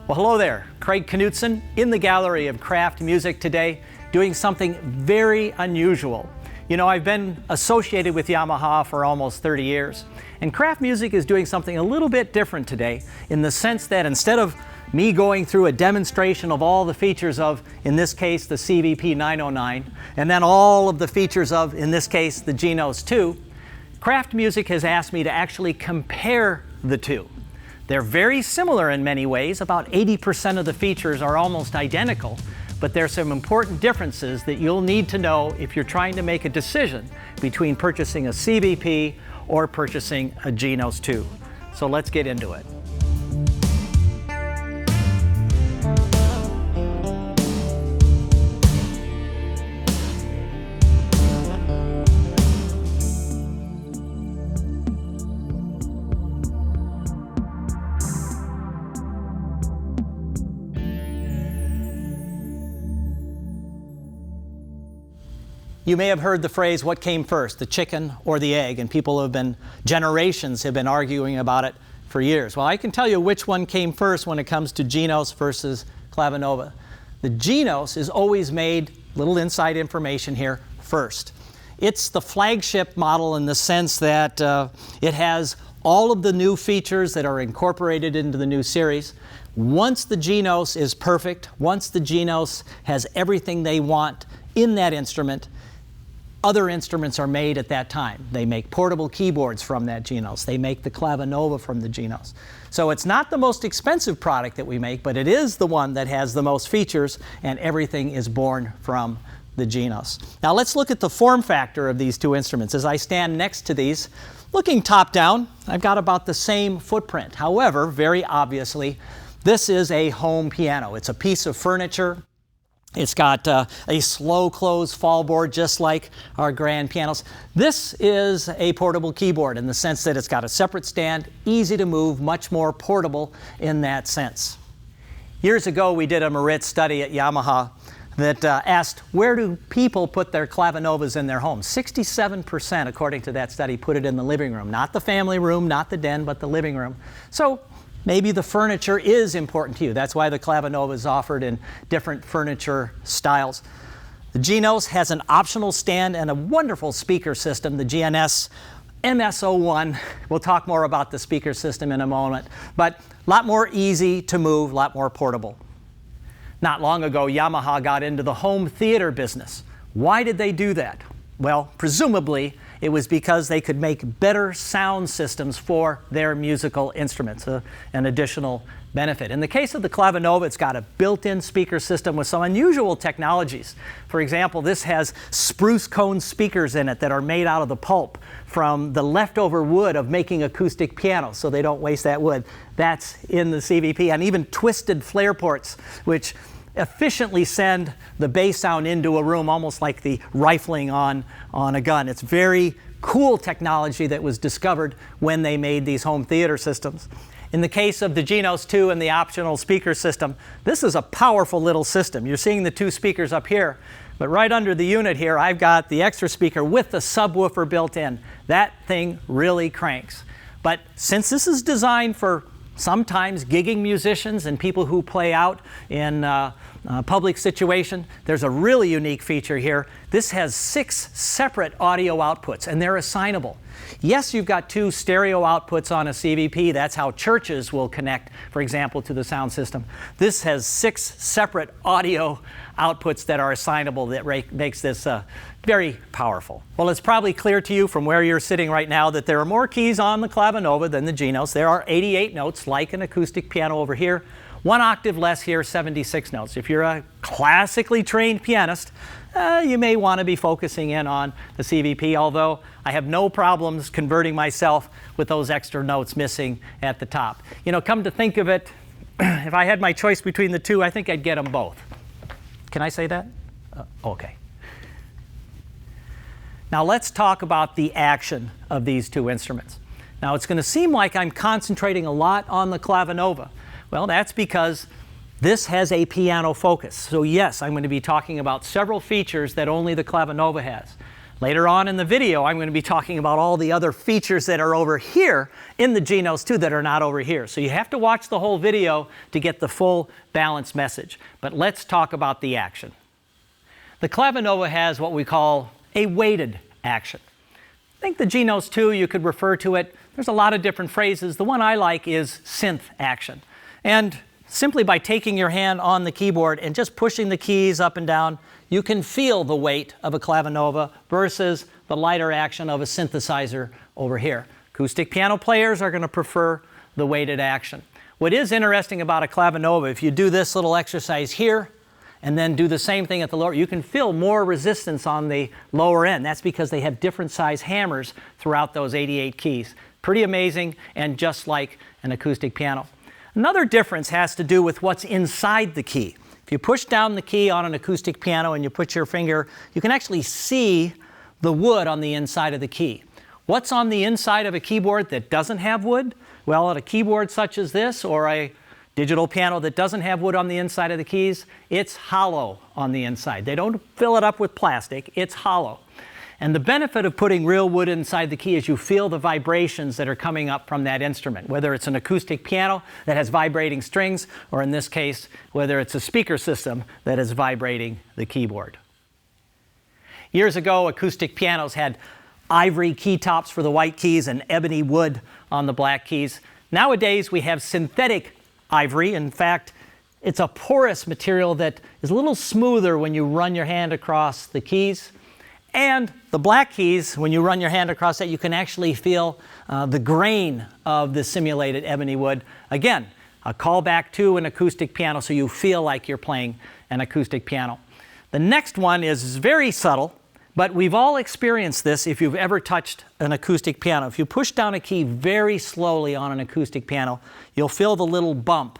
Well, hello there. Craig Knudsen in the gallery of craft music today, doing something very unusual. You know, I've been associated with Yamaha for almost 30 years, and craft music is doing something a little bit different today in the sense that instead of me going through a demonstration of all the features of, in this case, the CVP-909, and then all of the features of, in this case, the Genos2, craft music has asked me to actually compare the two. They're very similar in many ways. About 80% of the features are almost identical, but there's some important differences that you'll need to know if you're trying to make a decision between purchasing a CVP or purchasing a Genos2. So let's get into it. You may have heard the phrase, what came first, the chicken or the egg? And generations have been arguing about it for years. Well, I can tell you which one came first when it comes to Genos versus Clavinova. The Genos is always made, little inside information here, first. It's the flagship model in the sense that it has all of the new features that are incorporated into the new series. Once the Genos is perfect, once the Genos has everything they want in that instrument, other instruments are made at that time. They make portable keyboards from that Genos. They make the Clavinova from the Genos. So it's not the most expensive product that we make, but it is the one that has the most features, and everything is born from the Genos. Now let's look at the form factor of these two instruments. As I stand next to these, looking top down, I've got about the same footprint. However, very obviously, this is a home piano. It's a piece of furniture. It's got a slow close fall board just like our grand pianos. This is a portable keyboard in the sense that it's got a separate stand, easy to move, much more portable in that sense. Years ago we did a Merit study at Yamaha that asked where do people put their Clavinovas in their homes. 67% according to that study put it in the living room. Not the family room, not the den, but the living room. So maybe the furniture is important to you. That's why the Clavinova is offered in different furniture styles. The Genos has an optional stand and a wonderful speaker system, the GNS MS01. We'll talk more about the speaker system in a moment, but a lot more easy to move, a lot more portable. Not long ago, Yamaha got into the home theater business. Why did they do that? Well, presumably, it was because they could make better sound systems for their musical instruments, an additional benefit. In the case of the Clavinova, it's got a built-in speaker system with some unusual technologies. For example, this has spruce cone speakers in it that are made out of the pulp from the leftover wood of making acoustic pianos, so they don't waste that wood. That's in the CVP, and even twisted flare ports, which efficiently send the bass sound into a room almost like the rifling on a gun. It's very cool technology that was discovered when they made these home theater systems. In the case of the Genos2 and the optional speaker system, this is a powerful little system. You're seeing the two speakers up here, but right under the unit here I've got the extra speaker with the subwoofer built in. That thing really cranks. But since this is designed for sometimes gigging musicians and people who play out in public situation, there's a really unique feature here. This has 6 separate audio outputs, and they're assignable. Yes, you've got 2 stereo outputs on a CVP. That's how churches will connect, for example, to the sound system. This has 6 separate audio outputs that are assignable that makes this very powerful. Well, it's probably clear to you from where you're sitting right now that there are more keys on the Clavinova than the Genos. There are 88 notes, like an acoustic piano over here. 1 octave less here, 76 notes. If you're a classically trained pianist, you may want to be focusing in on the CVP, although I have no problems converting myself with those extra notes missing at the top. You know, come to think of it, if I had my choice between the two, I think I'd get them both. Can I say that? Okay. Now let's talk about the action of these two instruments. Now it's going to seem like I'm concentrating a lot on the Clavinova. Well, that's because this has a piano focus. So yes, I'm going to be talking about several features that only the Clavinova has. Later on in the video, I'm going to be talking about all the other features that are over here in the Genos2 that are not over here. So you have to watch the whole video to get the full balanced message. But let's talk about the action. The Clavinova has what we call a weighted action. I think the Genos2, you could refer to it, there's a lot of different phrases. The one I like is synth action. And simply by taking your hand on the keyboard and just pushing the keys up and down, you can feel the weight of a Clavinova versus the lighter action of a synthesizer over here. Acoustic piano players are going to prefer the weighted action. What is interesting about a Clavinova, if you do this little exercise here and then do the same thing at the lower, you can feel more resistance on the lower end. That's because they have different size hammers throughout those 88 keys. Pretty amazing, and just like an acoustic piano. Another difference has to do with what's inside the key. If you push down the key on an acoustic piano and you put your finger, you can actually see the wood on the inside of the key. What's on the inside of a keyboard that doesn't have wood? Well, at a keyboard such as this or a digital piano that doesn't have wood on the inside of the keys, it's hollow on the inside. They don't fill it up with plastic, it's hollow. And the benefit of putting real wood inside the key is you feel the vibrations that are coming up from that instrument, whether it's an acoustic piano that has vibrating strings, or in this case, whether it's a speaker system that is vibrating the keyboard. Years ago, acoustic pianos had ivory key tops for the white keys and ebony wood on the black keys. Nowadays, we have synthetic ivory. In fact, it's a porous material that is a little smoother when you run your hand across the keys. And the black keys, when you run your hand across that, you can actually feel the grain of the simulated ebony wood. Again, a callback to an acoustic piano, so you feel like you're playing an acoustic piano. The next one is very subtle, but we've all experienced this if you've ever touched an acoustic piano. If you push down a key very slowly on an acoustic piano, you'll feel the little bump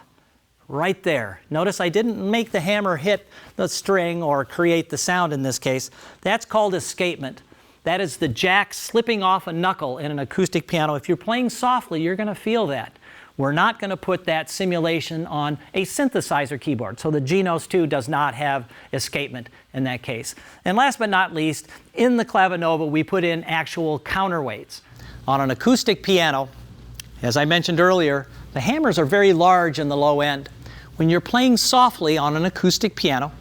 right there. Notice I didn't make the hammer hit the string or create the sound in this case. That's called escapement. That is the jack slipping off a knuckle in an acoustic piano. If you're playing softly, you're going to feel that. We're not going to put that simulation on a synthesizer keyboard. So the Genos2 does not have escapement in that case. And last but not least, in the Clavinova, we put in actual counterweights. On an acoustic piano, as I mentioned earlier, the hammers are very large in the low end. When you're playing softly on an acoustic piano,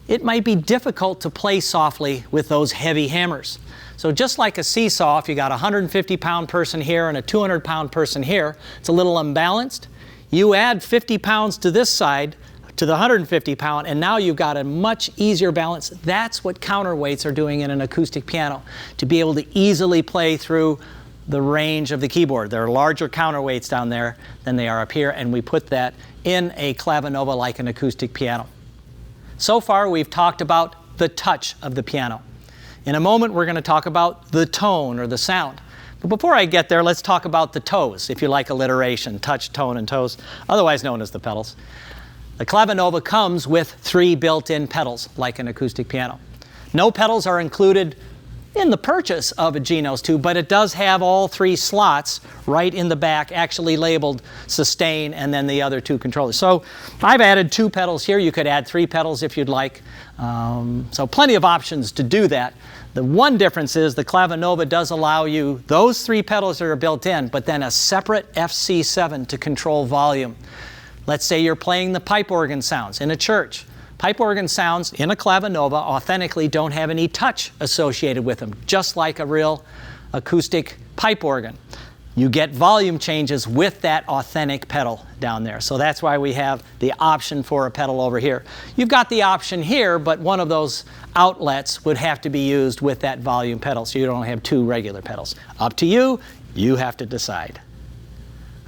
it might be difficult to play softly with those heavy hammers. So just like a seesaw, if you got a 150-pound person here and a 200-pound person here, it's a little unbalanced. You add 50 pounds to this side, to the 150-pound, and now you've got a much easier balance. That's what counterweights are doing in an acoustic piano, to be able to easily play through the range of the keyboard. There are larger counterweights down there than they are up here, and we put that in a Clavinova like an acoustic piano. So far, we've talked about the touch of the piano. In a moment, we're going to talk about the tone or the sound. But before I get there, let's talk about the toes, if you like alliteration, touch, tone, and toes, otherwise known as the pedals. The Clavinova comes with 3 built-in pedals, like an acoustic piano. No pedals are included in the purchase of a Genos2, but it does have all 3 slots right in the back, actually labeled sustain and then the other 2 controllers. So I've added 2 pedals here. You could add 3 pedals if you'd like. So plenty of options to do that. The one difference is the Clavinova does allow you those 3 pedals that are built in, but then a separate FC7 to control volume. Let's say you're playing the pipe organ sounds in a church. Pipe organ sounds in a Clavinova authentically don't have any touch associated with them, just like a real acoustic pipe organ. You get volume changes with that authentic pedal down there. So that's why we have the option for a pedal over here. You've got the option here, but one of those outlets would have to be used with that volume pedal, so you don't have 2 regular pedals. Up to you, you have to decide.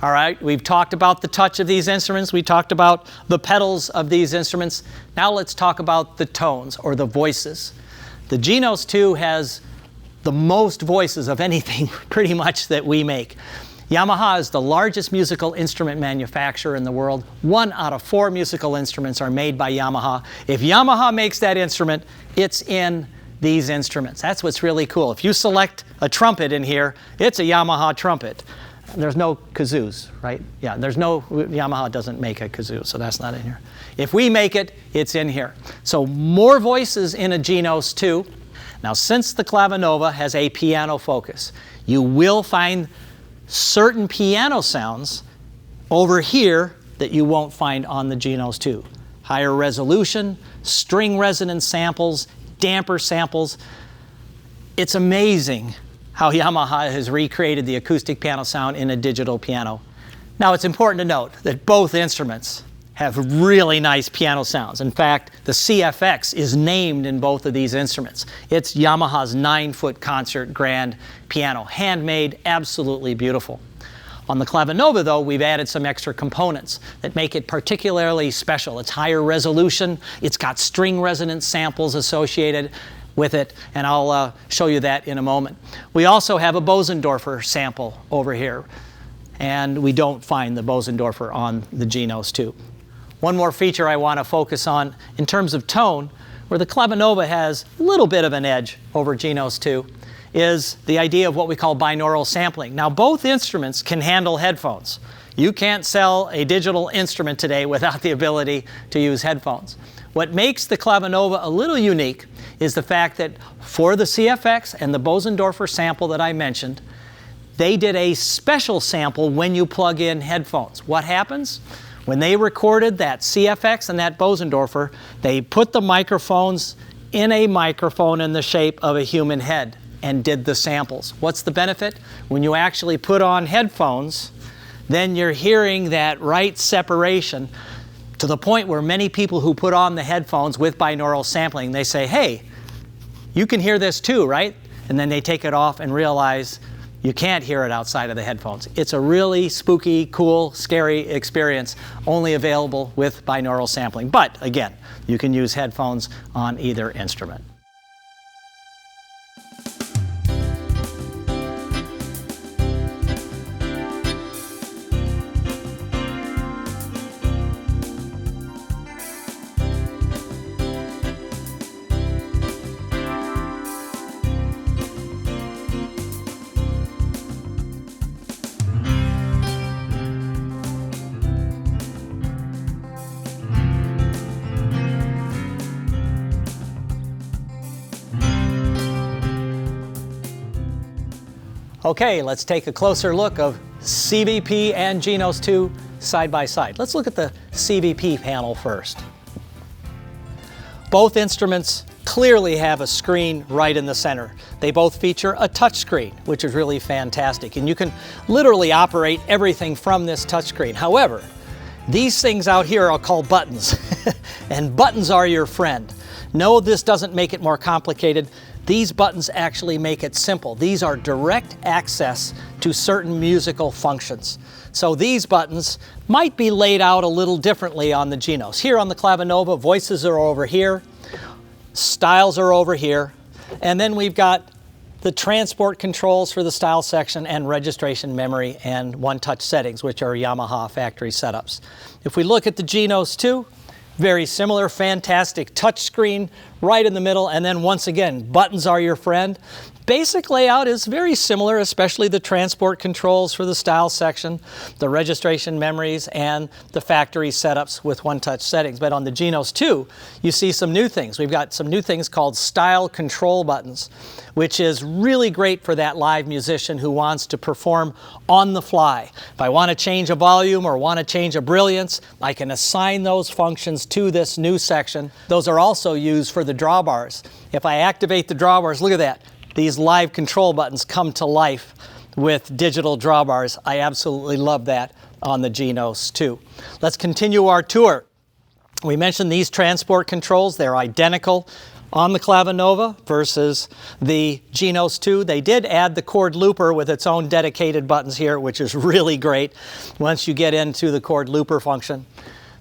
All right, we've talked about the touch of these instruments. We talked about the pedals of these instruments. Now let's talk about the tones or the voices. The Genos2 has the most voices of anything pretty much that we make. Yamaha is the largest musical instrument manufacturer in the world. 1 out of 4 musical instruments are made by Yamaha. If Yamaha makes that instrument, it's in these instruments. That's what's really cool. If you select a trumpet in here, it's a Yamaha trumpet. There's no kazoos, right? Yeah, Yamaha doesn't make a kazoo, so that's not in here. If we make it, it's in here. So more voices in a Genos2. Now, since the Clavinova has a piano focus, you will find certain piano sounds over here that you won't find on the Genos2. Higher resolution, string resonance samples, damper samples. It's amazing how Yamaha has recreated the acoustic piano sound in a digital piano. Now, it's important to note that both instruments have really nice piano sounds. In fact, the CFX is named in both of these instruments. It's Yamaha's 9-foot concert grand piano, handmade, absolutely beautiful. On the Clavinova, though, we've added some extra components that make it particularly special. It's higher resolution, it's got string resonance samples associated with it, and I'll show you that in a moment. We also have a Bosendorfer sample over here, and we don't find the Bosendorfer on the Genos2. One more feature I want to focus on in terms of tone, where the Clavinova has a little bit of an edge over Genos2, is the idea of what we call binaural sampling. Now, both instruments can handle headphones. You can't sell a digital instrument today without the ability to use headphones. What makes the Clavinova a little unique is the fact that for the CFX and the Bosendorfer sample that I mentioned, they did a special sample when you plug in headphones. What happens? When they recorded that CFX and that Bosendorfer, they put the microphones in a microphone in the shape of a human head and did the samples. What's the benefit? When you actually put on headphones, then you're hearing that right separation to the point where many people who put on the headphones with binaural sampling, they say, hey, you can hear this too, right? And then they take it off and realize you can't hear it outside of the headphones. It's a really spooky, cool, scary experience, only available with binaural sampling. But again, you can use headphones on either instrument. Okay, let's take a closer look of CVP and Genos2 side by side. Let's look at the CVP panel first. Both instruments clearly have a screen right in the center. They both feature a touch screen, which is really fantastic, and you can literally operate everything from this touch screen. However, these things out here are called buttons, and buttons are your friend. No, this doesn't make it more complicated. These buttons actually make it simple. These are direct access to certain musical functions. So these buttons might be laid out a little differently on the Genos. Here on the Clavinova, voices are over here, styles are over here, and then we've got the transport controls for the style section and registration memory and one-touch settings, which are Yamaha factory setups. If we look at the Genos2, very similar, fantastic touchscreen right in the middle, and then once again, buttons are your friend. Basic layout is very similar, especially the transport controls for the style section, the registration memories, and the factory setups with one-touch settings. But on the Genos2, you see some new things. We've got some new things called style control buttons, which is really great for that live musician who wants to perform on the fly. If I want to change a volume or want to change a brilliance, I can assign those functions to this new section. Those are also used for the drawbars. If I activate the drawbars, look at that. These live control buttons come to life with digital drawbars. I absolutely love that on the Genos2. Let's continue our tour. We mentioned these transport controls. They're identical on the Clavinova versus the Genos2. They did add the chord looper with its own dedicated buttons here, which is really great once you get into the chord looper function.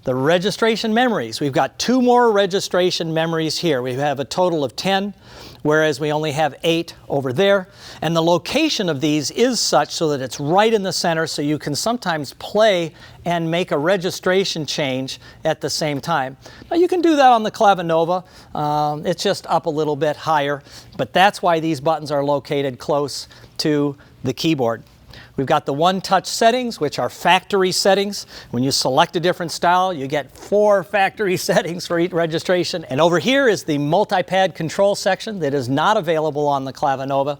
The registration memories. We've got 2 more registration memories here. We have a total of 10, whereas we only have 8 over there. And the location of these is such so that it's right in the center, so you can sometimes play and make a registration change at the same time. Now you can do that on the Clavinova. It's just up a little bit higher, but that's why these buttons are located close to the keyboard. We've got the one-touch settings, which are factory settings. When you select a different style, you get 4 factory settings for each registration. And over here is the multi-pad control section that is not available on the Clavinova.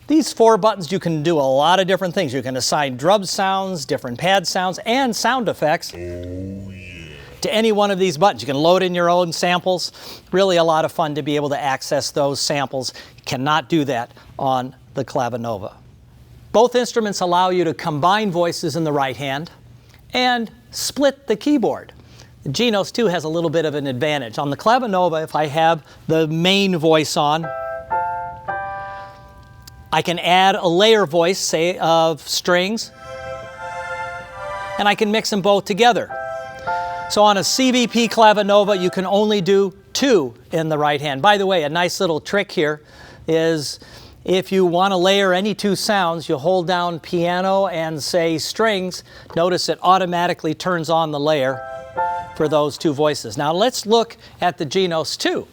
These 4 buttons, you can do a lot of different things. You can assign drum sounds, different pad sounds, and sound effects to any one of these buttons. You can load in your own samples. Really a lot of fun to be able to access those samples. You cannot do that on the Clavinova. Both instruments allow you to combine voices in the right hand and split the keyboard. The Genos2 has a little bit of an advantage. On the Clavinova, if I have the main voice on, I can add a layer voice, say, of strings, and I can mix them both together. So on a CVP Clavinova, you can only do 2 in the right hand. By the way, a nice little trick here is if you want to layer any 2 sounds, you hold down piano and say strings. Notice it automatically turns on the layer for those 2 voices. Now let's look at the Genos2.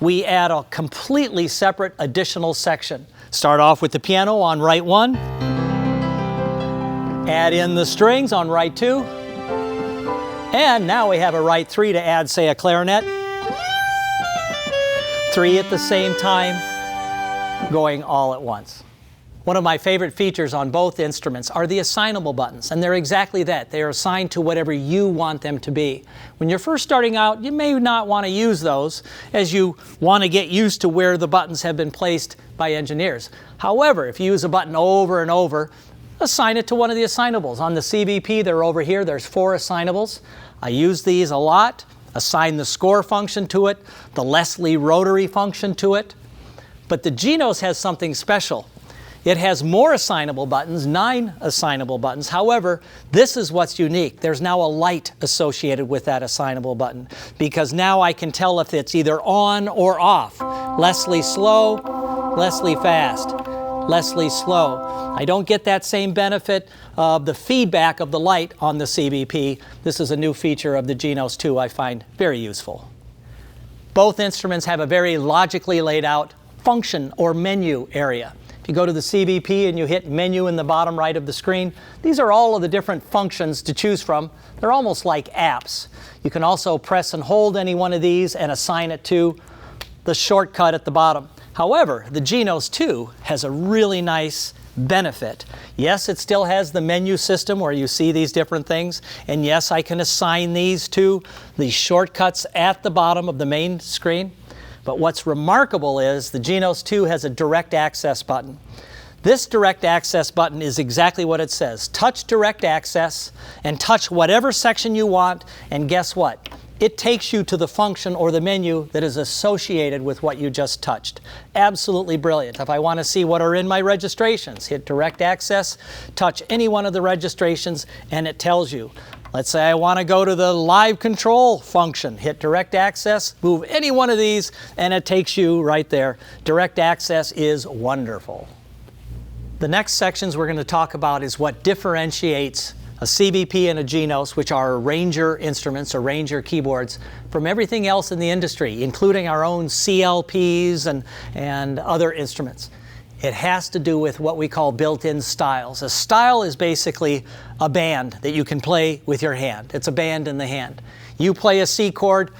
We add a completely separate additional section. Start off with the piano on right 1. Add in the strings on right 2. And now we have a right 3 to add, say, a clarinet. 3 at the same time, going all at once. One of my favorite features on both instruments are the assignable buttons, and they're exactly that. They are assigned to whatever you want them to be. When you're first starting out, you may not want to use those as you want to get used to where the buttons have been placed by engineers. However, if you use a button over and over, assign it to one of the assignables. On the CVP, they're over here. There's 4 assignables. I use these a lot. Assign the score function to it, the Leslie rotary function to it. But the Genos has something special. It has more assignable buttons, 9 assignable buttons. However, this is what's unique. There's now a light associated with that assignable button because now I can tell if it's either on or off. Leslie slow, Leslie fast, Leslie slow. I don't get that same benefit of the feedback of the light on the CVP. This is a new feature of the Genos2 I find very useful. Both instruments have a very logically laid out function or menu area. If you go to the CVP and you hit menu in the bottom right of the screen, these are all of the different functions to choose from. They're almost like apps. You can also press and hold any one of these and assign it to the shortcut at the bottom. However, the Genos2 has a really nice benefit. Yes, it still has the menu system where you see these different things, and yes, I can assign these to the shortcuts at the bottom of the main screen. But what's remarkable is the Genos2 has a direct access button. This direct access button is exactly what it says. Touch direct access and touch whatever section you want, and guess what? It takes you to the function or the menu that is associated with what you just touched. Absolutely brilliant. If I want to see what are in my registrations, hit direct access, touch any one of the registrations, and it tells you. Let's say I want to go to the live control function. Hit direct access, move any one of these, and it takes you right there. Direct access is wonderful. The next sections we're going to talk about is what differentiates a CVP and a Genos, which are Ranger instruments or Ranger keyboards, from everything else in the industry, including our own CLPs and other instruments. It has to do with what we call built-in styles. A style is basically a band that you can play with your hand. It's a band in the hand. You play a C chord,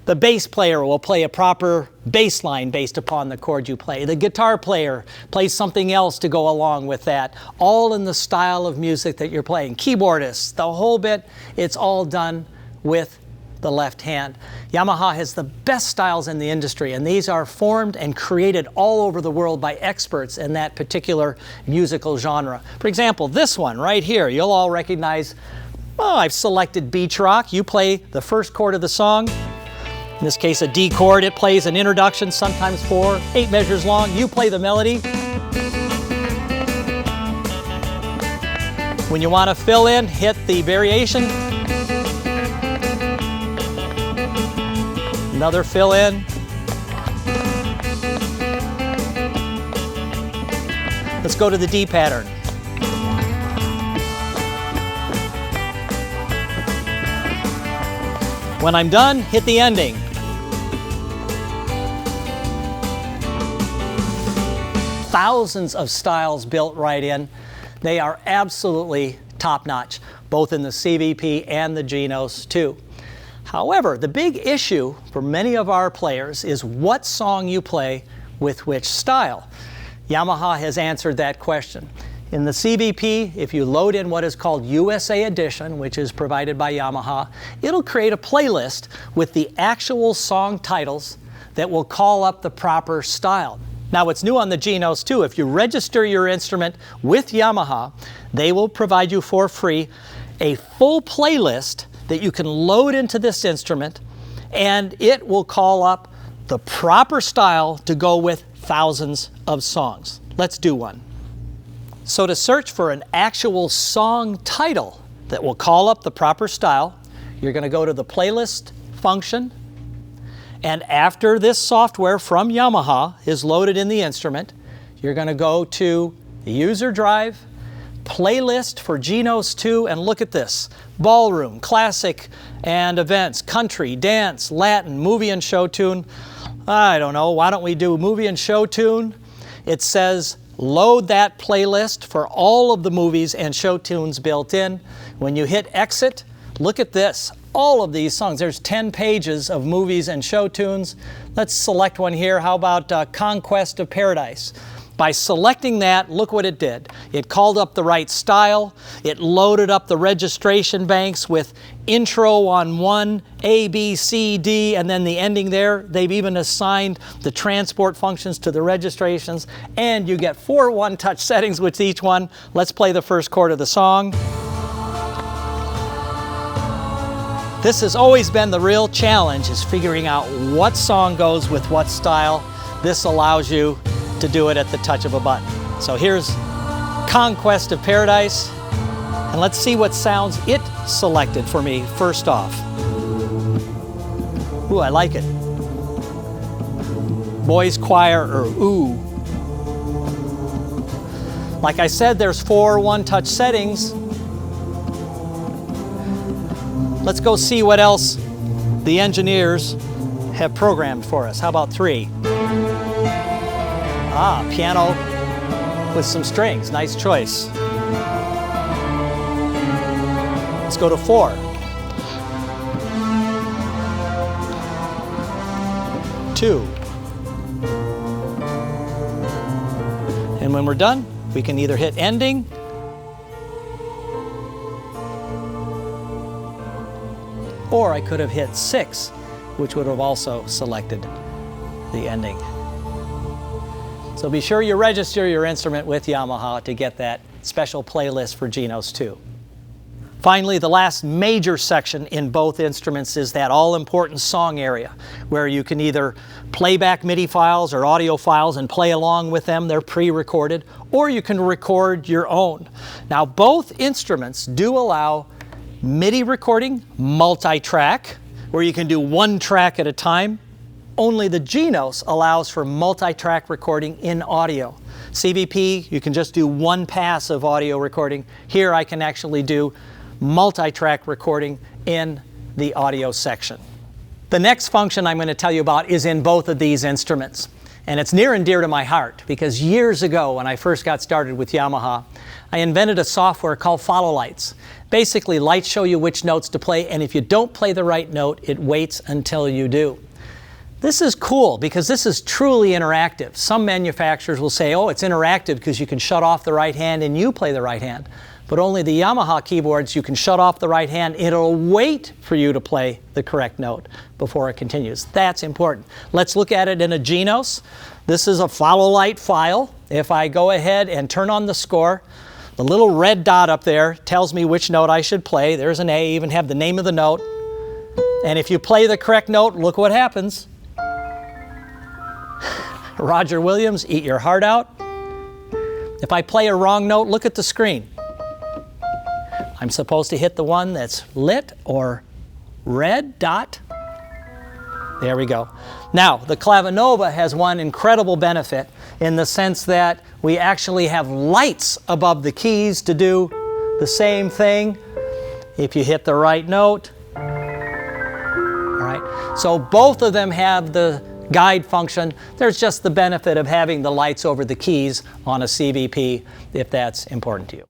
the bass player will play a proper bass line based upon the chord you play. The guitar player plays something else to go along with that, all in the style of music that you're playing. Keyboardists, the whole bit, it's all done with the left hand. Yamaha has the best styles in the industry, and these are formed and created all over the world by experts in that particular musical genre. For example, this one right here, you'll all recognize, well, I've selected beach rock. You play the first chord of the song. In this case, a D chord. It plays an introduction, sometimes 4, 8 measures long. You play the melody. When you want to fill in, hit the variation. Another fill in. Let's go to the D pattern. When I'm done, hit the ending. Thousands of styles built right in. They are absolutely top-notch, both in the CVP and the Genos2. However, the big issue for many of our players is what song you play with which style. Yamaha has answered that question. In the CVP, if you load in what is called USA Edition, which is provided by Yamaha, it'll create a playlist with the actual song titles that will call up the proper style. Now, what's new on the Genos2, if you register your instrument with Yamaha, they will provide you for free a full playlist that you can load into this instrument, and it will call up the proper style to go with thousands of songs. Let's do one. So to search for an actual song title that will call up the proper style, you're going to go to the playlist function, and after this software from Yamaha is loaded in the instrument, you're going to go to the user drive, playlist for Genos2, and look at this. Ballroom, classic and events, country, dance, Latin, movie and show tune. I don't know, why don't we do movie and show tune? It says load that playlist for all of the movies and show tunes built in. When you hit exit, look at this. All of these songs, there's 10 pages of movies and show tunes. Let's select one here. How about Conquest of Paradise? By selecting that, look what it did. It called up the right style. It loaded up the registration banks with intro on one, A, B, C, D, and then the ending there. They've even assigned the transport functions to the registrations, and you get 4 one-touch settings with each one. Let's play the first chord of the song. This has always been the real challenge, is figuring out what song goes with what style. This allows you to do it at the touch of a button. So here's Conquest of Paradise, and let's see what sounds it selected for me first off. Ooh, I like it. Boys choir, or ooh. Like I said, there's 4 one-touch settings. Let's go see what else the engineers have programmed for us. How about 3? Ah, piano with some strings. Nice choice. Let's go to 4. 2. And when we're done, we can either hit ending or I could have hit 6, which would have also selected the ending. So be sure you register your instrument with Yamaha to get that special playlist for Genos2. Finally, the last major section in both instruments is that all-important song area, where you can either play back MIDI files or audio files and play along with them. They're pre-recorded, or you can record your own. Now, both instruments do allow MIDI recording, multi-track, where you can do 1 track at a time. Only the Genos allows for multi-track recording in audio. CVP, you can just do 1 pass of audio recording. Here I can actually do multi-track recording in the audio section. The next function I'm going to tell you about is in both of these instruments. And it's near and dear to my heart, because years ago when I first got started with Yamaha, I invented a software called Follow Lights. Basically, lights show you which notes to play, and if you don't play the right note, it waits until you do. This is cool because this is truly interactive. Some manufacturers will say, oh, it's interactive because you can shut off the right hand and you play the right hand. But only the Yamaha keyboards, you can shut off the right hand. It'll wait for you to play the correct note before it continues. That's important. Let's look at it in a Genos. This is a follow light file. If I go ahead and turn on the score, the little red dot up there tells me which note I should play. There's an A, even have the name of the note. And if you play the correct note, look what happens. Roger Williams, Eat Your Heart Out. If I play a wrong note, look at the screen. I'm supposed to hit the one that's lit or red dot. There we go. Now, the Clavinova has one incredible benefit in the sense that we actually have lights above the keys to do the same thing if you hit the right note. All right. So both of them have the guide function. There's just the benefit of having the lights over the keys on a CVP if that's important to you.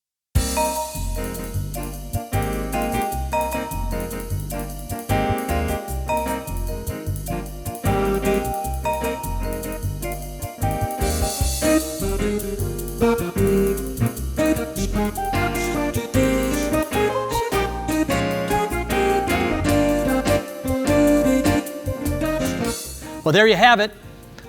Well, there you have it.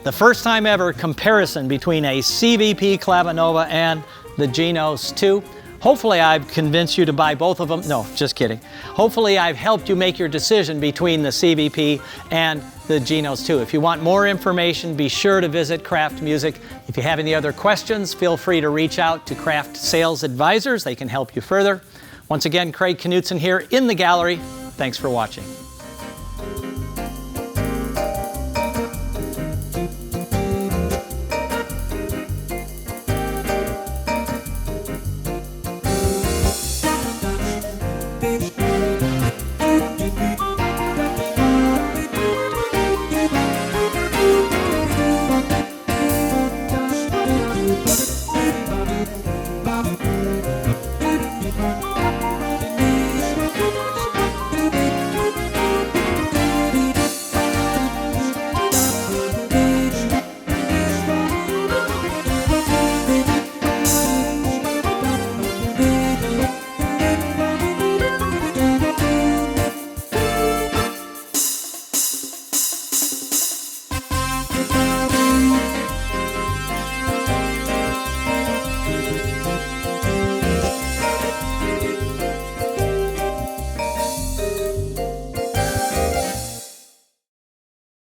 The first time ever comparison between a CVP Clavinova and the Genos2. Hopefully I've convinced you to buy both of them. No, just kidding. Hopefully I've helped you make your decision between the CVP and the Genos2. If you want more information, be sure to visit Craft Music. If you have any other questions, feel free to reach out to Craft Sales Advisors. They can help you further. Once again, Craig Knudsen here in the gallery. Thanks for watching.